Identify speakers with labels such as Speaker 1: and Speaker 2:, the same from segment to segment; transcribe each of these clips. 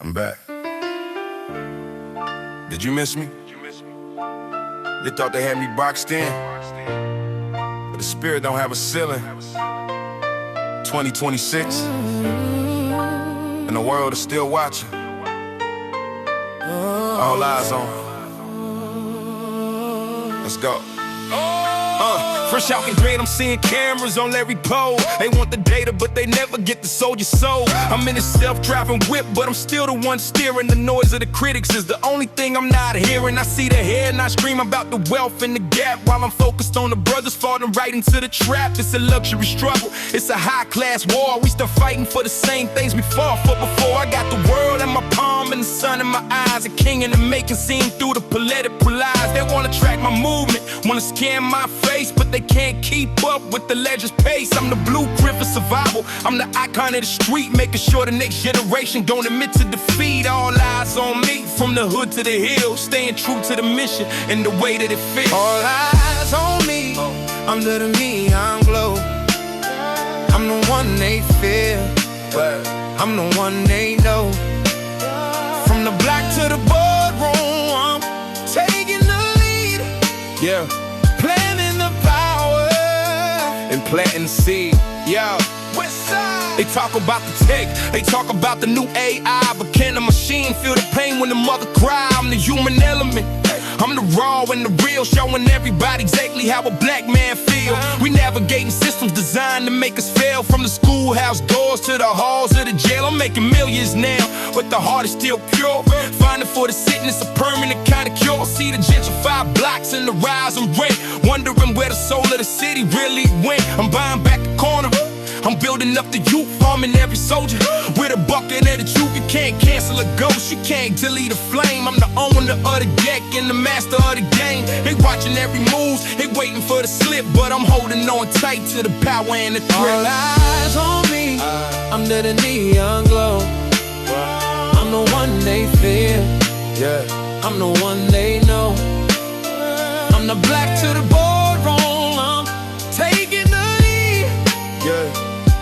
Speaker 1: I'm back. Did you miss me? They thought they had me boxed in, but the spirit don't have a ceiling. 2026, and the world is still watching. All eyes on. Let's go.
Speaker 2: Fresh out in grade, I'm seeing cameras on every pole. They want the data, but they never get the soldier soul. I'm in a self-driving whip, but I'm still the one steering. The noise of the critics is the only thing I'm not hearing. I see the head and I scream about the wealth and the gap, while I'm focused on the brothers falling right into the trap. It's a luxury struggle, it's a high-class war. We still fighting for the same things we fought for before. I got the world in my palm and the sun in my eyes. A king in the making, seen through the political lies. They wanna track my movement, wanna scan my face, but they can't keep up with the legend's pace. I'm the blueprint for survival, I'm the icon of the street, making sure the next generation don't admit to defeat. All eyes on me, from the hood to the hill, staying true to the mission and the way that it fits.
Speaker 3: All eyes on me, under the neon glow. I'm the one they fear, but I'm the one they know. From the block to the boardroom, I'm taking the lead.
Speaker 2: Yeah,
Speaker 3: planting the power
Speaker 2: and planting the seed. Yeah.
Speaker 3: West side.
Speaker 2: They talk about the tech, they talk about the new AI, but can a machine feel the pain when the mother cry? I'm the human element, I'm the raw and the real, showing everybody exactly how a black man feel. We navigating systems designed to make us fail, from the schoolhouse doors to the halls of the jail. I'm making millions now, but the heart is still pure. Finding for the sickness a permanent kind of cure. See the gentrified blocks and the rise in rent, wondering where the soul of the city really went. I'm buying back the corner, I'm building up the youth, arming every soldier with a bucket of the truth. You can't cancel a ghost, you can't delete a flame. I'm the owner of the deck and the master of the game. They watching every move, they waiting for the slip, but I'm holding on tight to the power and the threat.
Speaker 3: All eyes on me, under the neon glow. I'm the one they fear, I'm the one they know. I'm the black to the boardroom, I'm taking the lead.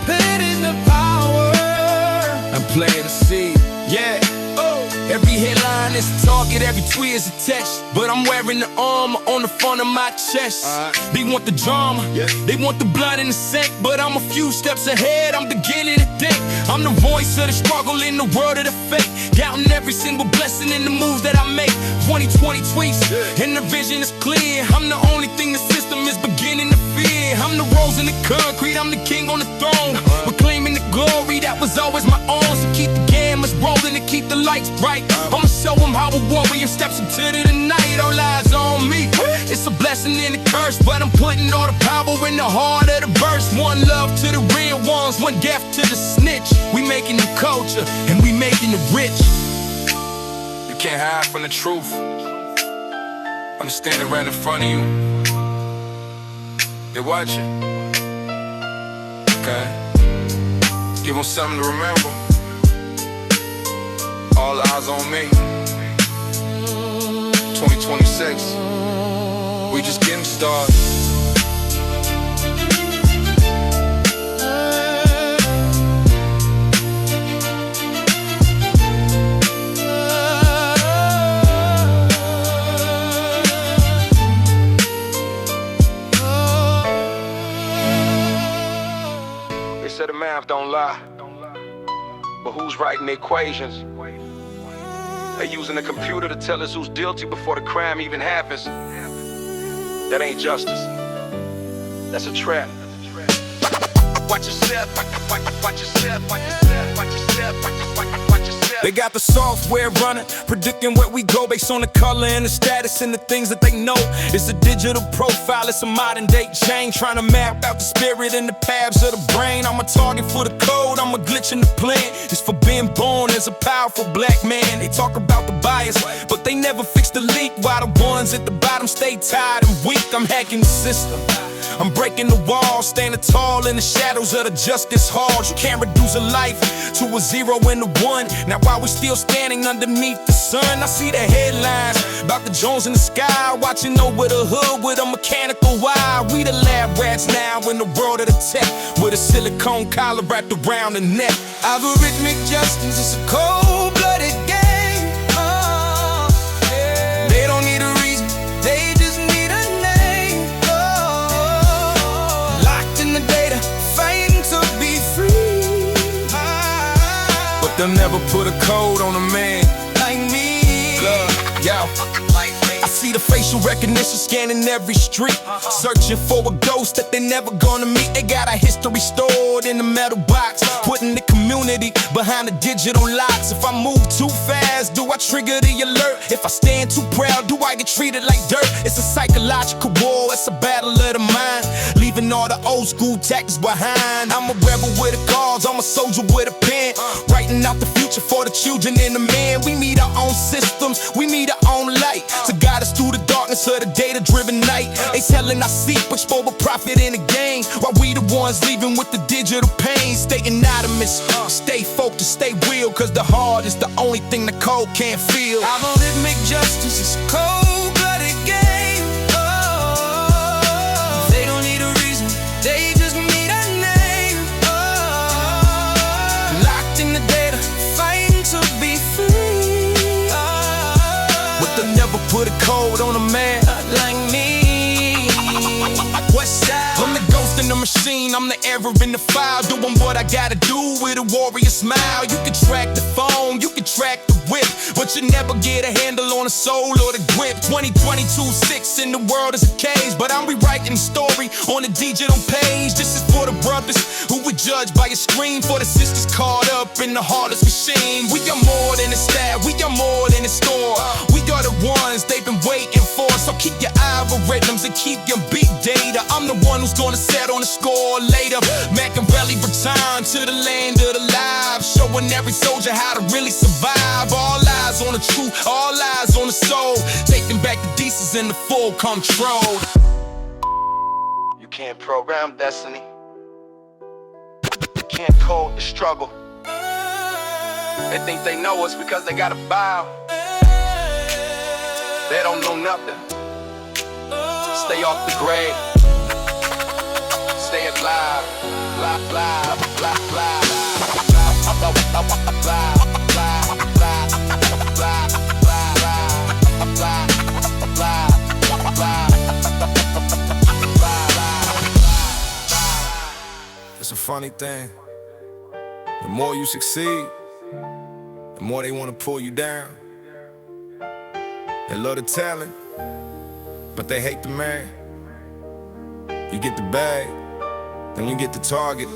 Speaker 3: Planting the power,
Speaker 2: I'm planting the seed. Yeah. Every headline is a target, every tweet is a text, but I'm wearing the armor on the front of my chest. They want the drama, they want the blood in the sink, but I'm a few steps ahead, I'm beginning to think. I'm the voice of the struggle in the world of the fake, counting every single blessing in the moves that I make. 2020 tweets, and the vision is clear. I'm the only thing the system is beginning to fear. I'm the rose in the concrete, I'm the king on the throne, reclaiming the glory that was always my own. So keep the cameras rolling and keep the lights bright. I'ma show them how a warrior steps into the night. All eyes on me, it's a blessing and a curse, but I'm putting all the power in the heart of the burst. One love to the real ones, one death to the snitch. We making the culture and we making it rich.
Speaker 1: You can't hide from the truth. I'm standing right in front of you. They're watching. Okay, give them something to remember. All eyes on me. 2026, we just getting started. They said the math don't lie, but who's writing the equations? They using the computer to tell us who's guilty before the crime even happens. That ain't justice. That's a trap. Watch yourself, watch yourself, watch yourself, watch yourself, watch yourself.
Speaker 2: They got the software running, predicting where we go based on the color and the status and the things that they know. It's a digital profile, it's a modern day chain, trying to map out the spirit and the paths of the brain. I'm a target for the code, I'm a glitch in the plan. It's for being born as a powerful black man. They talk about the bias, but they never fix the leak, while the ones at the bottom stay tired and weak. I'm hacking the system, I'm breaking the walls, standing tall in the shadows of the justice halls. You can't reduce a life to a zero and a one. Now while we're still standing underneath the sun, I see the headlines about the Jones in the sky, watching over the hood with a mechanical wire. We the lab rats now in the world of the tech, with a silicone collar wrapped around the neck.
Speaker 3: Algorithmic justice is a cold-blooded
Speaker 2: they'll never put a code on a man
Speaker 3: like me.
Speaker 2: Love, yo. I see the facial recognition scanning every street, searching for a ghost that they never gonna meet. They got a history stored in the metal box, putting the community behind the digital locks. If I move too fast, do I trigger the alert? If I stand too proud, do I get treated like dirt? It's a psychological war, it's a battle of the mind, leaving all the old school tactics behind. I'm a rebel with a cause, I'm a soldier with a pen, writing out the future for the children and the men. We need our own systems, we need our own light to guide us through the darkness of the data-driven night. They selling our secrets for a profit in the game, while we the ones leaving with the digital pain. Stay anonymous, stay focused, stay real, cause the heart is the only thing the code can't feel.
Speaker 3: Algorithmic justice is a cold-blooded game. Oh, they don't need a reason, they just need a name. Oh, locked in the data, fighting to be free. Oh,
Speaker 2: but they'll never put a code on a man
Speaker 3: like me.
Speaker 2: West side, I'm the ghost in the machine, I'm the error in the file, doing what I gotta do with a warrior smile. You can track the phone, you can track the whip, but you never get a handle on the soul or the grip. 2022-6 in the world is a cage, but I'm rewriting the story on the digital page. This is for the brothers who were judged by a screen, for the sisters caught up in the heartless machine. We are more than a stat, we are more than a store. We are the ones they've been waiting for, so keep your algorithms and keep your big data. I'm the one who's gonna set on the score later. Machiavelli return to the land of the live, showing every soldier how to really survive. All eyes on the truth, all eyes on the soul, taking back the decence in the full control.
Speaker 1: You can't program destiny, you can't code the struggle. They think they know us because they got a bow. They don't know nothing. Stay off the grade, stay alive, blah, blah, blah, blah,
Speaker 2: It's a funny thing, the more you succeed, the more they want to pull you down. They love the talent, but they hate the man. You get the bag, then you get the target.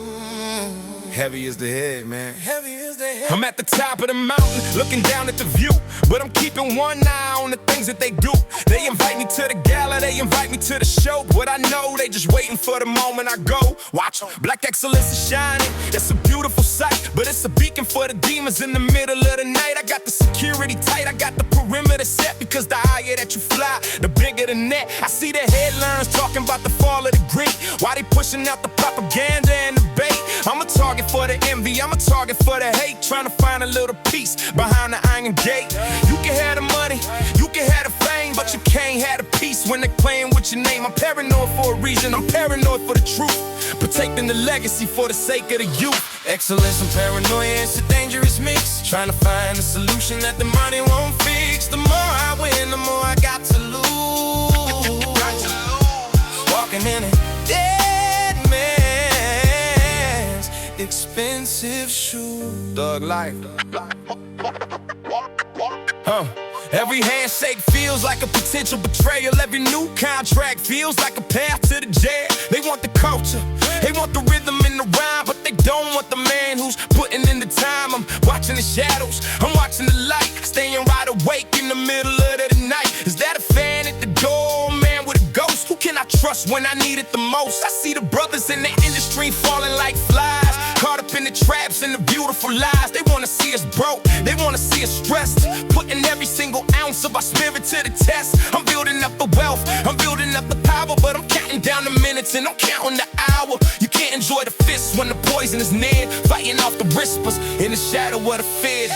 Speaker 2: Heavy is the head, man.
Speaker 3: Heavy is the head.
Speaker 2: I'm at the top of the mountain, looking down at the view, but I'm keeping one eye on the things that they do. They invite me to the gala, they invite me to the show, but I know they just waiting for the moment I go. Watch, black excellence is shining, it's a beautiful sight, but it's a beacon for the demons in the middle of the night. I got the security tight, I got the perimeter set, because the higher that you fly, the bigger the net. I see the headlines talking about the fall of the Greek, why they pushing out the propaganda and the bait. I'm a target for the envy, I'm a target for the hate, trying to find a little peace behind the iron gate. You can have the money, you can have the fame, but you can't have the peace when they playing with your name. I'm paranoid for a reason, I'm paranoid for the truth, protecting the legacy for the sake of the youth.
Speaker 3: Excellence and paranoia, it's a dangerous mix, trying to find a solution that the money won't fix. The more I win, the more I got to lose. Walking in a dead man's expensive shoe.
Speaker 2: Thug life. Every handshake feels like a potential betrayal. Every new contract feels like a path to the jail. They want the culture, they want the rhythm and the rhyme, but they don't want the man who's putting in the time. I'm watching the shadows, I'm watching the light, staying wide awake in the middle of the night. Is that a fan at the door, man with a ghost? Who can I trust when I need it the most? I see the brothers in the industry falling like flies, caught up in the traps and the beautiful lies. They wanna see us broke, they wanna see us stressed, putting every single ounce of our spirit to the test. I'm building up the wealth, I'm building up the power, but I'm counting down the minutes and I'm counting the hour. You can't enjoy the fist when the poison is near, fighting off the whispers in the shadow of the fear.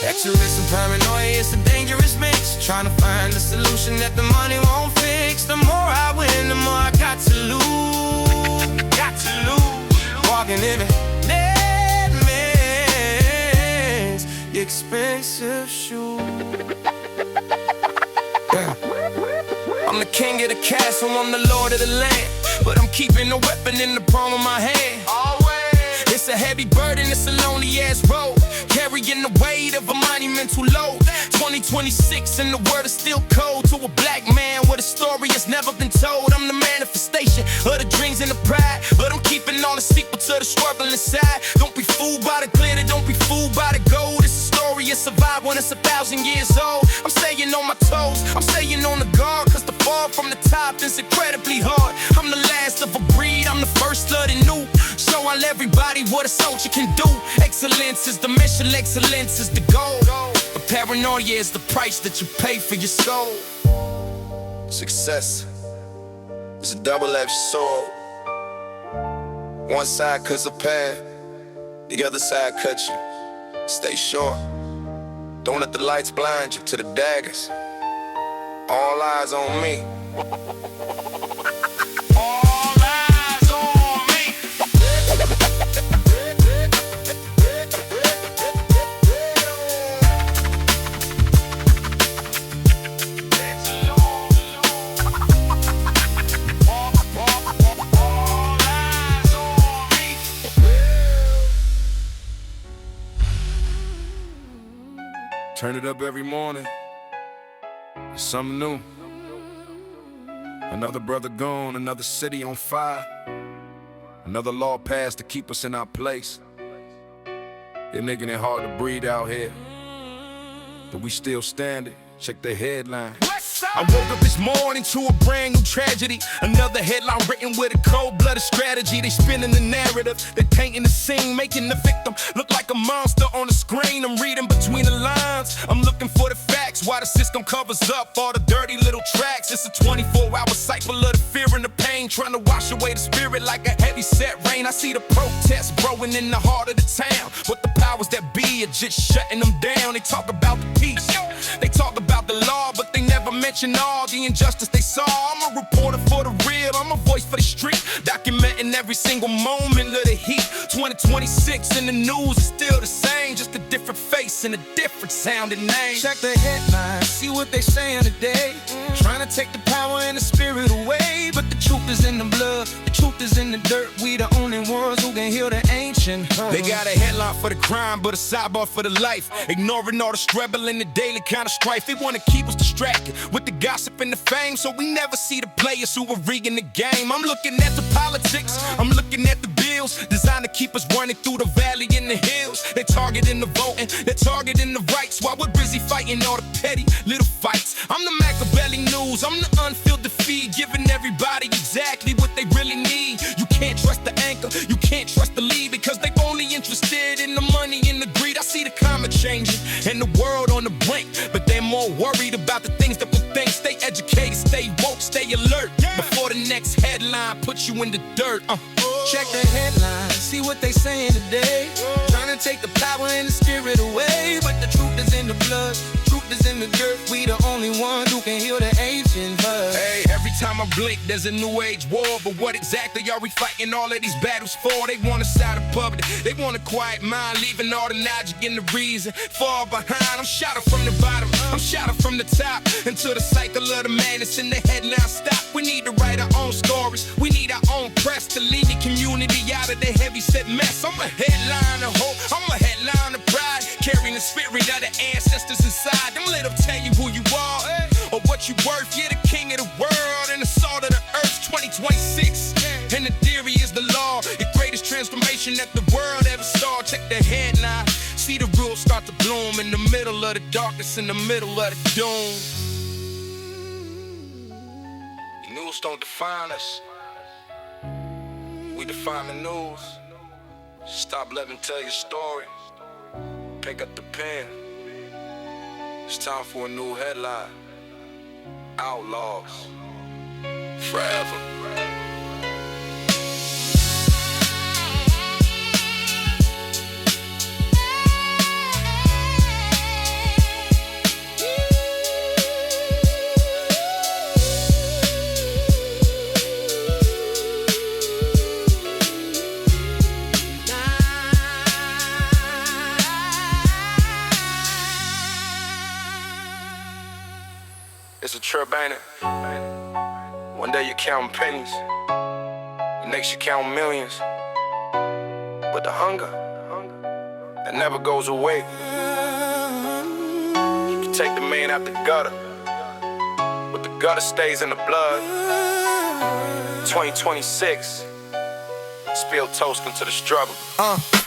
Speaker 3: Excellence and paranoia, it's a dangerous mix, trying to find a solution that the money won't fix. The more I win, the more I got to lose. Got to lose. Walking in a dead man's expensive shoe.
Speaker 2: I'm the king of the castle, I'm the lord of the land, but I'm keeping a weapon in the palm of my hand. It's a heavy burden, it's a lonely ass road, carry carrying the weight of a monumental load. 2026 and the world is still cold to a black man with a story that's never been told. I'm the manifestation of the dreams and the pride, but I'm keeping all the secrets to the struggle inside. Don't be fooled by the glitter, don't be fooled by the gold. It's a story of survival when it's 1,000 years old. I'm staying on my toes, I'm staying on the guard, cause the fall from the top is incredibly hard. I'm the last of a breed, I'm the first of the new. Showing everybody what a soldier can do. Excellence is the mission, excellence is the goal. But paranoia is the price that you pay for your soul.
Speaker 1: Success is a double-edged sword. One side cuts a path, the other side cuts you. Stay sure. Don't let the lights blind you to the daggers. All eyes on me.
Speaker 2: All eyes on me.
Speaker 1: Turn it up every morning. It's something new. Another brother gone, another city on fire. Another law passed to keep us in our place. They're making it hard to breathe out here, but we still standing. Check the headline.
Speaker 2: I woke up this morning to a brand new tragedy. Another headline written with a cold-blooded strategy. They spinning the narrative, they painting the scene, making the victim look like a monster on the screen. I'm reading between the lines, I'm looking for the facts. Why the system covers up all the dirty little tracks. It's a 24-hour cycle of the fear and the pain, trying to wash away the spirit like a heavy set rain. I see the protests growing in the heart of the town, but the powers that be are just shutting them down. They talk about the peace, they talk about the law, but they never mention all the injustice they saw. I'm a reporter for the real, I'm a voice for the street, documenting every single moment of the heat. 2026 and the news is still the same, just a different face and a different sounding name.
Speaker 3: Check the headlines, see what they saying today. Trying to take the power and the spirit away, but the truth is in the blood, the truth is in the dirt. We the only ones who can heal the ancient.
Speaker 2: They got a headline for the crime, but a sidebar for the life. Ignoring all the struggle and the daily kind of strife. They wanna keep us distracted with the gossip and the fame, so we never see the players who are rigging the game. I'm looking at the politics, I'm looking at the bills, designed to keep us running through the valley and the hills. They're targeting the voting, they're targeting the rights, while we're busy fighting all the petty little fights. I'm the Machiavelli news, I'm the unfiltered feed, giving everybody exactly what they really need. You can't trust the anchor, you can't trust the lead, because they only interested in the money and the greed. I see the climate changing and the world on the brink, but they're more worried about the things that we think. Stay educated, stay woke, stay alert, before the next headline puts you in the dirt.
Speaker 3: Check the headlines, see what they saying today. Trying to take the power and the spirit away, but the truth is in the blood, the truth is in the dirt. We the only ones who can heal the ancient blood.
Speaker 2: Hey, every time I blink, there's a new age war. But what exactly are we fighting all of these battles for? They want us out of public, they want a quiet mind, leaving all the logic and the reason far behind. I'm shouting from the bottom, I'm shouting from the top, until the cycle of the madness in the headline stop. We need to write our own stories, we need our own press to lead the community out of the heavy set mess. I'm a headline of hope, I'm a headline of pride, carrying the spirit of the ancestors inside. Don't let them tell you who you are or what you worth. You're the king of the world and the salt of the earth. 2026 and the theory is the law, the greatest transformation that the world ever saw. Check the headline, see the rules start to bloom in the middle of the darkness, in the middle of the doom.
Speaker 1: The news don't define us, we define the news. Stop letting me tell your story, pick up the pen. It's time for a new headline. Outlaws forever. It's a trip, ain't it? One day you're counting pennies, the next you're counting millions. But the hunger, that never goes away. You can take the man out the gutter, but the gutter stays in the blood. 2026, spill toast into the struggle.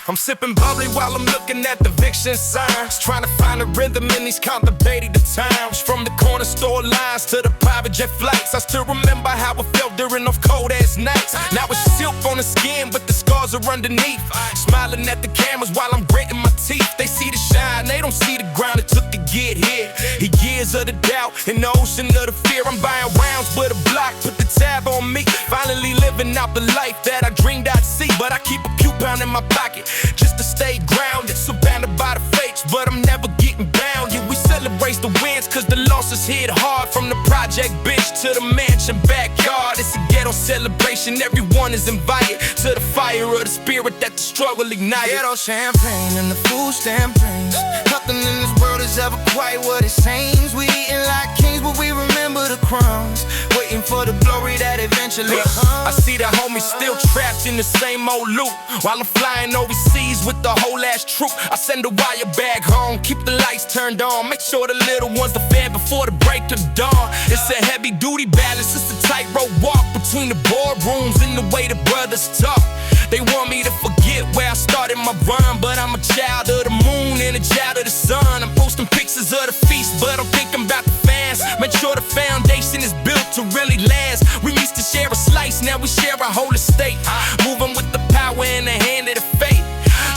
Speaker 2: I'm sipping bubbly while I'm looking at the eviction signs, trying to find a rhythm in these contemplating the times. From the corner store lines to the private jet flights, I still remember how it felt during those cold ass nights. Now it's silk on the skin, but the scars are underneath. Smiling at the cameras while I'm gritting my teeth. They see the shine, they don't see the ground it took to get here. Years of the doubt in the ocean of the fear. I'm buying rounds but a block, put the tab on me. Finally living out the life that I dreamed I'd see. But I keep a few pound in my pocket just to stay grounded, surrounded by the fakes, but I'm never getting bound. Yeah, we celebrate the wins, cause the losses hit hard. From the project bench to the mansion backyard, it's a ghetto celebration, everyone is invited to the fire of the spirit that the struggle ignited.
Speaker 3: Ghetto champagne and the food stamp rings. Nothing in this world is ever quite what it seems. We eating like kings, but we remember the crumbs, waiting for the glory that eventually comes.
Speaker 2: I see the homies still trapped in the same old loop, while I'm flying overseas with the whole ass troop. I send a wire bag home, keep the lights turned on, make sure the little ones the fan before the break of dawn. It's a heavy duty balance, it's a tightrope walk between the boardrooms and the way the brothers talk. They want me to forget where I started my run, but I'm a child of the moon and a child of the sun. I'm posting pictures of the feast, but I'm thinking about the fans. Make sure the foundation is built to really last. We used to share a slice, now we share a whole estate. Moving with the power in the hand of the fate.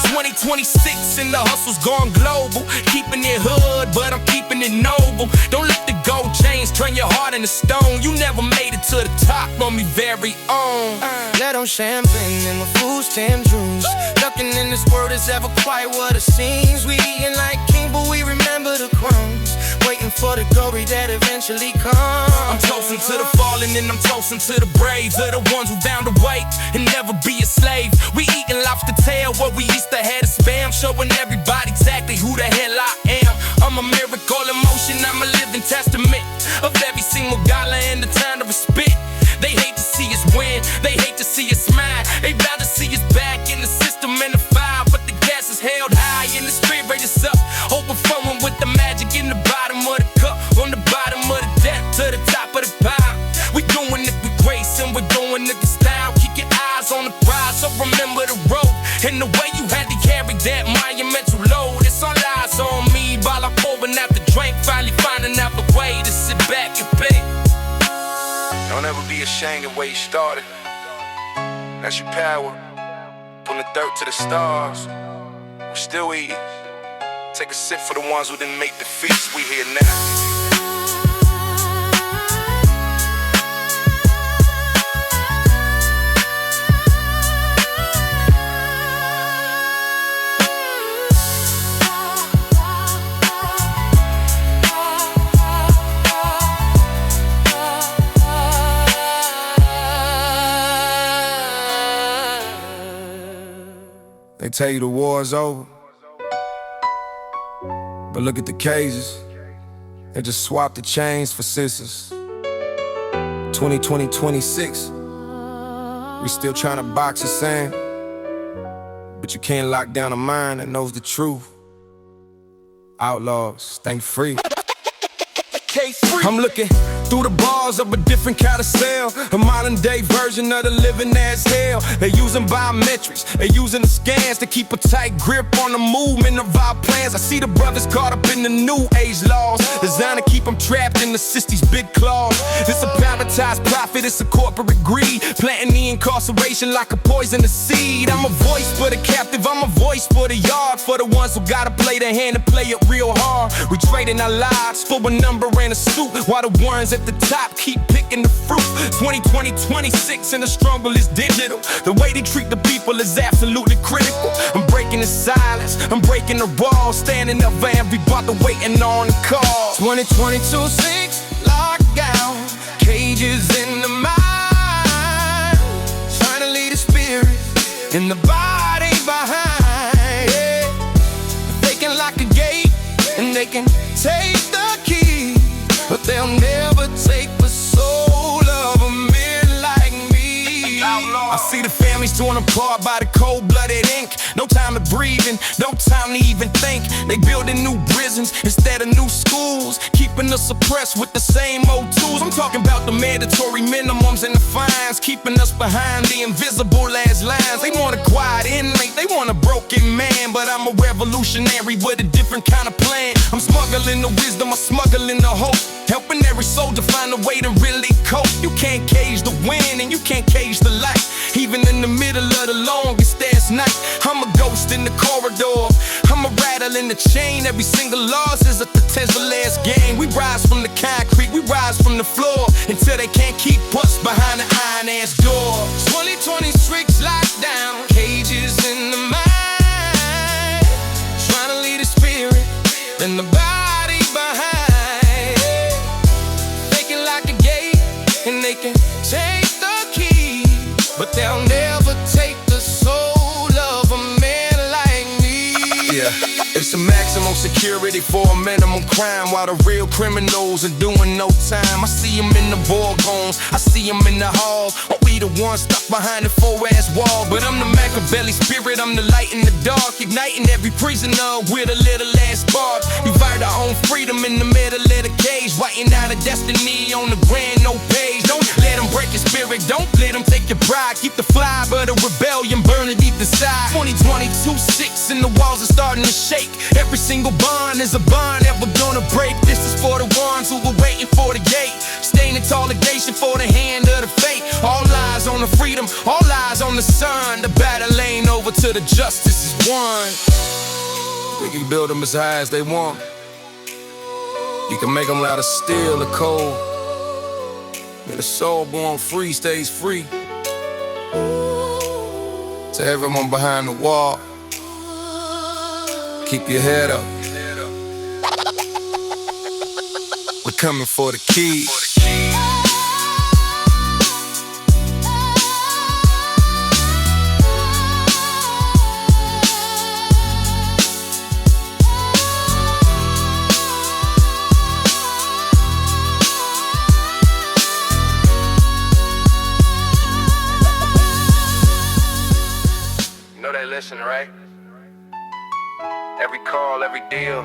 Speaker 2: 2026 and the hustle's gone global. Keeping it hood, but I'm keeping it noble. Don't let the gold chains turn your heart into stone. You never made it to the top on me very own.
Speaker 3: Ghetto champagne and the food stamp dreams. Nothing in this world is ever quite what it seems. We eating like kings, but we remember the crumbs, waiting for the glory that eventually comes.
Speaker 2: I'm toasting to the fallen and I'm toasting to the brave, to the ones who found a way and never be a slave. We eating lobster tail where we used to have a spam, showing everybody exactly who the hell I am. I'm a miracle in motion, I'm a living testament of every single dollar and the time to spit. They hate to see us win, they hate to see us smile. They rather see us back in the system and the fire, but the gas is held high and the spirit is up. Overflowing with the magic in the bottom of the cup, on the bottom of the depth to the top of the pile. We doing it with grace and we're doing it with style. Keep your eyes on the prize, so remember the road and the way you had to carry that monumental load. It's all eyes on me while I'm pouring out the drink, finally finding out the way to sit back and pay.
Speaker 1: Don't ever be ashamed of where you started. That's your power. From the dirt to the stars, we're still eating. Take a sip for the ones who didn't make the feast. We here now. They tell you the war's over, but look at the cages. They just swapped the chains for sisters. 2026, we still trying to box the sand, but you can't lock down a mind that knows the truth. Outlaws, stay free. I'm looking through the bars of a different kind of cell, a modern day version of the living as hell. They using biometrics, they using the scans to keep a tight grip on the movement of our plans. I see the brothers caught up in the new age laws, designed to keep them trapped in the system's big claws. It's a privatized profit, it's a corporate greed, planting the incarceration like a poisonous seed. I'm a voice for the captive, I'm a voice for the yard, for the ones who gotta play the hand and play it real hard. We trading our lives for a number and a suit, while the ones at the top keep picking the fruit. 2026 and the struggle is digital. The way they treat the people is absolutely critical. I'm breaking the silence, I'm breaking the walls, standing up for everybody waiting on the call.
Speaker 3: 2022-6, lockdown, cages in the mind, trying to lead the spirit in the body behind. Yeah. They can lock a gate and they can take the key, but they'll never take the soul of a man like me.
Speaker 2: I see the family always torn apart by the cold-blooded ink. No time to breathing, no time to even think. They building new prisons instead of new schools, keeping us suppressed with the same old tools. I'm talking about the mandatory minimums and the fines, keeping us behind the invisible last lines. They want a quiet inmate, they want a broken man, but I'm a revolutionary with a different kind of plan. I'm smuggling the wisdom, I'm smuggling the hope, helping every soldier find a way to really cope. You can't cage the wind and you can't cage the light, even in the middle of the longest ass night. I'm a ghost in the corridor, I'm a rattle in the chain. Every single loss is a potential last game. We rise from the concrete, we rise from the floor, until they can't keep us behind the iron ass door. 2020 streaks locked down, cages in the mind, trying to lead the spirit and the body behind. They can lock the gate and they can take the key, but they'll never take the soul of a man like me. Yeah, it's a maximum security for a minimum crime, while the real criminals are doing no time. I see them in the boardrooms, I see them in the hall. Are we the ones stuck behind the four-ass wall? But I'm the Machiavelli spirit, I'm the light in the dark, igniting every prisoner with a little ass spark. We fight our own freedom in the middle of the cage, writing out a destiny on the grand no page. Don't let them break your spirit, don't let them take your pride. Keep the fly, but a rebellion burning deep inside. 2022-6 and the walls are starting to shake. Every single bond is a bond ever gonna break. This is for the ones who were waiting for the gate, staying in toleration for the hand of the fate. All eyes on the freedom, all eyes on the sun. The battle ain't over till the justice is won. We can build them as high as they want. You can make them out of steel or coal, but the soul born free stays free. To everyone behind the wall, keep your head up. We're coming for the keys. You know they listen, right? Every call, every deal,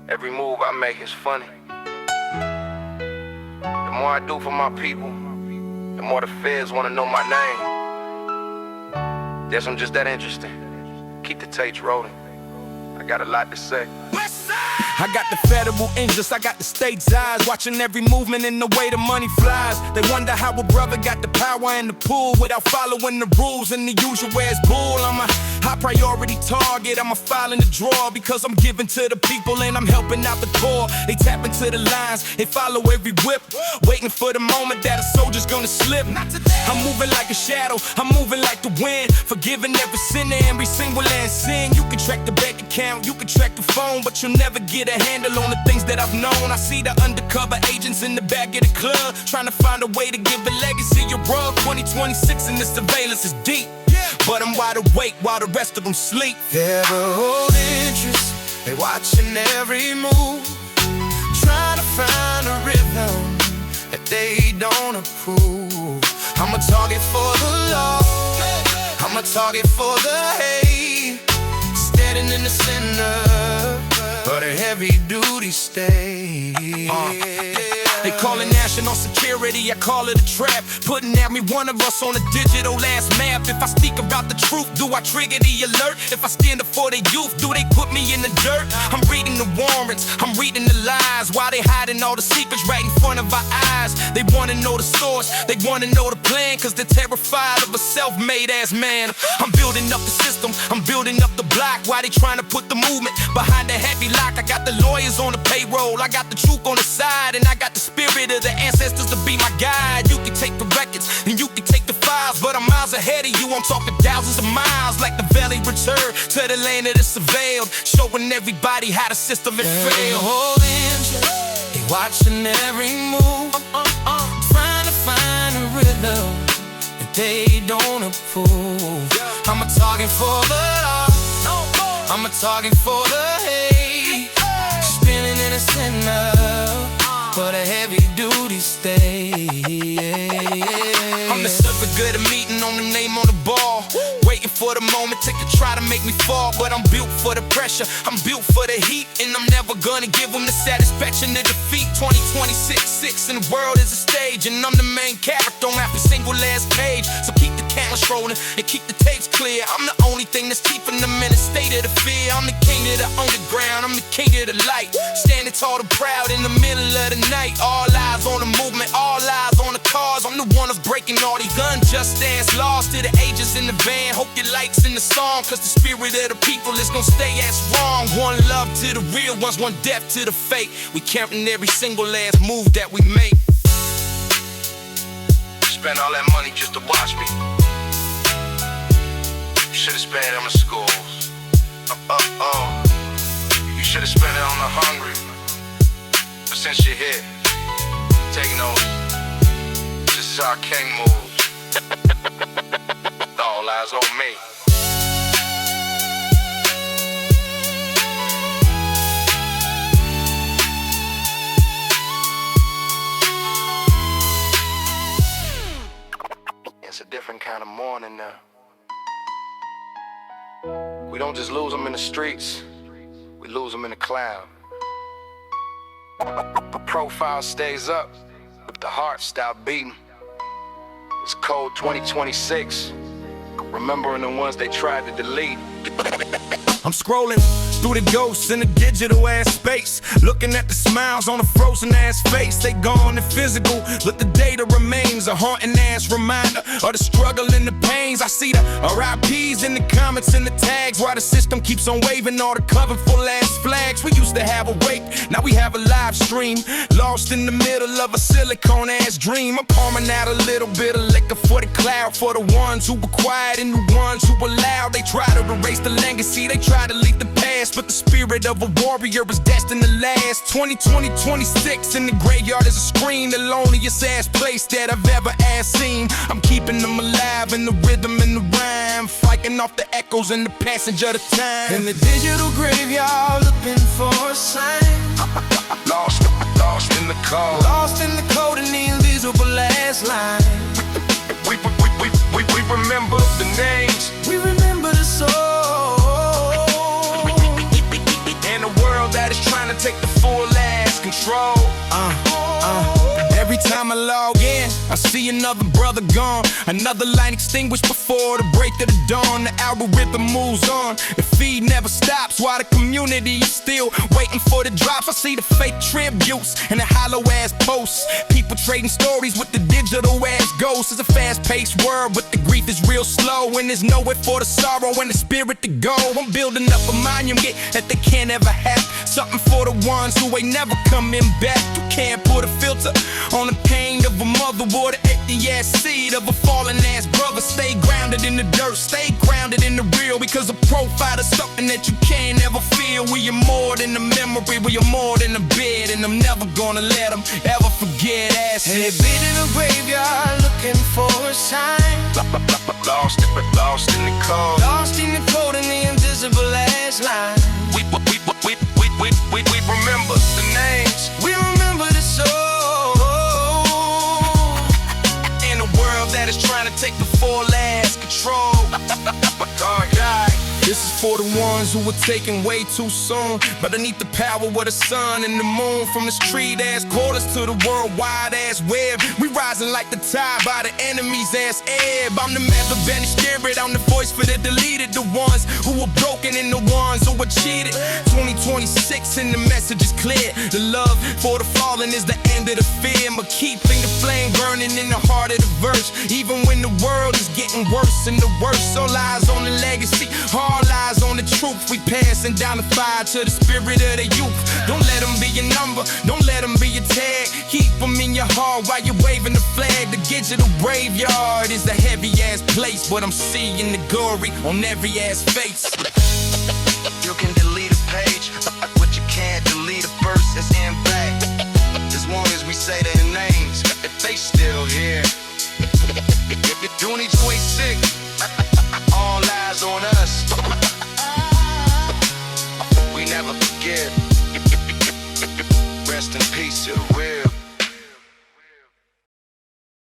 Speaker 2: every move I make is funny. The more I do for my people, the more the feds wanna know my name. Guess I'm just that interesting. Keep the tapes rolling, I got a lot to say. I got the federal interest, I got the state's eyes, watching every movement and the way the money flies. They wonder how a brother got the power and the pull without following the rules and the usual ass bull. I'm a high priority target, I'm a file in the drawer, because I'm giving to the people and I'm helping out the poor. They tap into the lines, they follow every whip, waiting for the moment that a soldier's gonna slip. I'm moving like a shadow, I'm moving like the wind, forgiving every sinner, every single last sin. You can track the bank account, you can track the phone, but you'll never get a handle on the things that I've known. I see the undercover agents in the back of the club, trying to find a way to give a legacy a rub. 2026 and the surveillance is deep, but I'm wide awake while the rest of them sleep. They're the whole interest, they watching every move, trying to find a rhythm that they don't approve. I'm a target for the law, I'm a target for the hate, standing in the center, but a heavy duty stay. They call it national security, I call it a trap, putting every one of us on a digital ass map. If I speak about the truth, do I trigger the alert? If I stand up for the youth, do they put me in the dirt? I'm reading the warrants, I'm reading the lies, while they hiding all the secrets right in front of our eyes. They wanna know the source, they wanna know the plan, cause they're terrified of a self-made ass man. I'm building up the system, I'm building up the block, while they trying to put the movement behind the heavy lock. I got the lawyers on the payroll, I got the truth on the side, and I got the spirit of the ancestors to be my guide. You can take the records and you can take the files, but I'm miles ahead of you, I'm talking thousands of miles. Like the valley return to the land of the surveilled, showing everybody how the system is failed. Whole interest, they watching every move, trying to find a rhythm that they don't approve. I'm a target for the law, I'm a target for the hate, spinning in a center, but a heavy duty stay. I'm the surfer good at meeting on the name on the for the moment, take a try to make me fall, but I'm built for the pressure, I'm built for the heat, and I'm never gonna give them the satisfaction to defeat. 2026, and the world is a stage, and I'm the main character on every single last page. So keep the cameras rolling and keep the tapes clear. I'm the only thing that's keeping them in a state of the fear. I'm the king of the underground, I'm the king of the light, standing tall and proud in the middle of the night. All eyes on the movement, all eyes on the cause. I'm the one that's breaking all these unjust ass laws. To the ages in the van, hope your likes in the song, cause the spirit of the people is gonna stay as strong. One love to the real ones, one death to the fake. We counting every single last move that we make.
Speaker 1: Spend all that money just to watch me. You should've spent it on the schools. You should've spent it on the hungry. But since you're here, take notes. This is how king moves. All eyes on me. It's a different kind of mourning now. We don't just lose them in the streets, we lose them in the cloud. The profile stays up, but the heart stopped beating. It's cold 2026, remembering the ones they tried to delete.
Speaker 2: I'm scrolling through the ghosts in the digital ass space, looking at the smiles on a frozen ass face. They gone and physical, but the data remains a haunting ass reminder of the struggle and the pains. I see the RIPs in the comments and the tags, while the system keeps on waving all the colorful ass flags. We used to have a wake, now we have a live stream, lost in the middle of a silicone ass dream. I'm pouring out a little bit of liquor for the cloud, for the ones who were quiet and the ones who were loud. They try to erase the legacy, they try to leave the past, but the spirit of a warrior is destined to last. 2026 in the graveyard is a screen, the loneliest ass place that I've ever seen. I'm keeping them alive in the rhythm and the rhyme, fighting off the echoes and the passage of the time.
Speaker 3: In the digital graveyard, looking for a sign.
Speaker 1: Lost in the code.
Speaker 3: Lost in the code and the invisible last line.
Speaker 1: We remember the names.
Speaker 3: We remember the soul.
Speaker 2: In a world that is trying to take the full ass control. Every time I log in, I see another brother gone, another line extinguished before the break of the dawn. The algorithm moves on, the feed never stops, while the community is still waiting for the drops. I see the fake tributes and the hollow ass posts, people trading stories with the digital ass ghosts. It's a fast-paced world, but the grief is real slow, and there's nowhere for the sorrow and the spirit to go. I'm building up a monument that they can't ever have, something for the ones who ain't never coming back. You can't put a filter on the pain of a mother or the empty ass seed of a fallen ass brother. Stay grounded in the dirt, stay grounded in the real, because a profile is something that you can't ever feel. We are more than a memory, we are more than a bed, and I'm never gonna let them ever forget us.
Speaker 3: And they've been in the graveyard looking for a sign.
Speaker 1: Lost in the code.
Speaker 3: Lost in the code and the invisible last line.
Speaker 1: We remember the names.
Speaker 3: We remember the soul.
Speaker 2: In a world that is trying to take the full ass control. This is for the ones who were taken way too soon, but beneath the power of the sun and the moon, from the street ass quarters to the worldwide ass web, we rising like the tide by the enemy's ass ebb. I'm the never banished spirit, I'm the voice for the deleted, the ones who were broken and the ones who were cheated. 2026 and the message is clear, the love for the fallen is the end of the fear. But keeping the flame burning in the heart of the verse, even when the world is getting worse and the worst. All eyes on the legacy, all eyes on the truth. We passing down the fire to the spirit of the youth. Don't let them be your number, don't let them be your tag. Keep them in your heart while you're waving the flag. The digital graveyard is a heavy ass place, but I'm seeing the glory on every ass face.
Speaker 1: You can delete a page, but you can't delete a verse that's in back. As long as we say their names, if they still here. If you're doing each way sick, all eyes on us. We never forget. Rest in peace to the real.